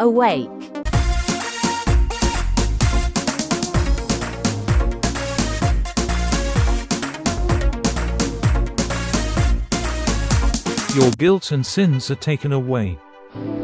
Awake. Your guilt and sins are taken away.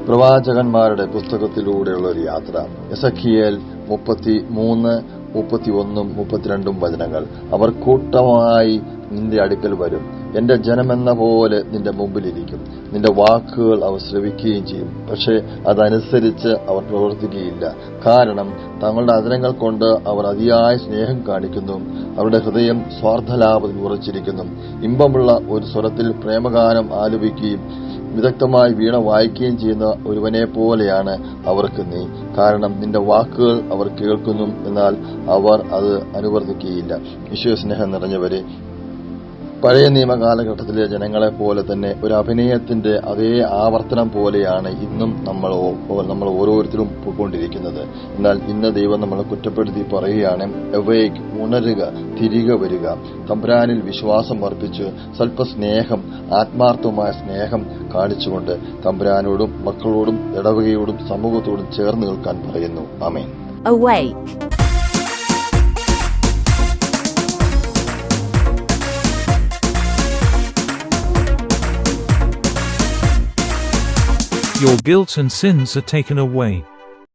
പ്രവാചകന്മാരുടെ പുസ്തകത്തിലൂടെയുള്ള ഒരു യാത്ര. എസെക്കിയേൽ 33, 31, 32 വചനങ്ങൾ. അവർ കൂട്ടമായി നിന്റെ അടുക്കൽ വരും, എന്റെ ജനമെന്ന പോലെ നിന്റെ മുമ്പിലിരിക്കും. നിന്റെ വാക്കുകൾ അവർ ശ്രവിക്കുകയും ചെയ്യും, പക്ഷേ അതനുസരിച്ച് അവർ പ്രവർത്തിക്കുകയില്ല. കാരണം തങ്ങളുടെ അധരങ്ങൾ കൊണ്ട് അവർ അതിയായ സ്നേഹം കാണിക്കുന്നു, അവരുടെ ഹൃദയം സ്വാർത്ഥലാഭത്തിൽ ഉറച്ചിരിക്കുന്നു. ഇമ്പമുള്ള ഒരു സ്വരത്തിൽ പ്രേമഗാനം ആലപിക്കുകയും വിദഗ്ധമായി വീണ വായിക്കുകയും ചെയ്യുന്ന ഒരുവനെ പോലെയാണ് അവർക്ക് നീ. കാരണം നിന്റെ വാക്കുകൾ അവർ കേൾക്കുന്നു, എന്നാൽ അവർ അത് അനുവർത്തിക്കുകയില്ല. ഈശോസ്നേഹം നിറഞ്ഞവരെ, പഴയ നിയമ കാലഘട്ടത്തിലെ ജനങ്ങളെ പോലെ തന്നെ ഒരു അഭിനയത്തിന്റെ അതേ ആവർത്തനം പോലെയാണ് ഇന്നും നമ്മൾ ഓരോരുത്തരും പോയിക്കൊണ്ടിരിക്കുന്നത്. എന്നാൽ ഇന്ന് ദൈവം നമ്മളെ കുറ്റപ്പെടുത്തി പറയുകയാണ്, അവേക്ക്, ഉണരുക, തിരികെ വരിക, തമ്പുരാനിൽ വിശ്വാസം അർപ്പിച്ച് സ്വല്പസ്നേഹം, ആത്മാർത്ഥമായ സ്നേഹം കാണിച്ചുകൊണ്ട് തമ്പുരാനോടും മക്കളോടും ഇടവകയോടും സമൂഹത്തോടും ചേർന്ന് നിൽക്കാൻ പറയുന്നു. ആമേൻ. Awake. Your guilt and sins are taken away.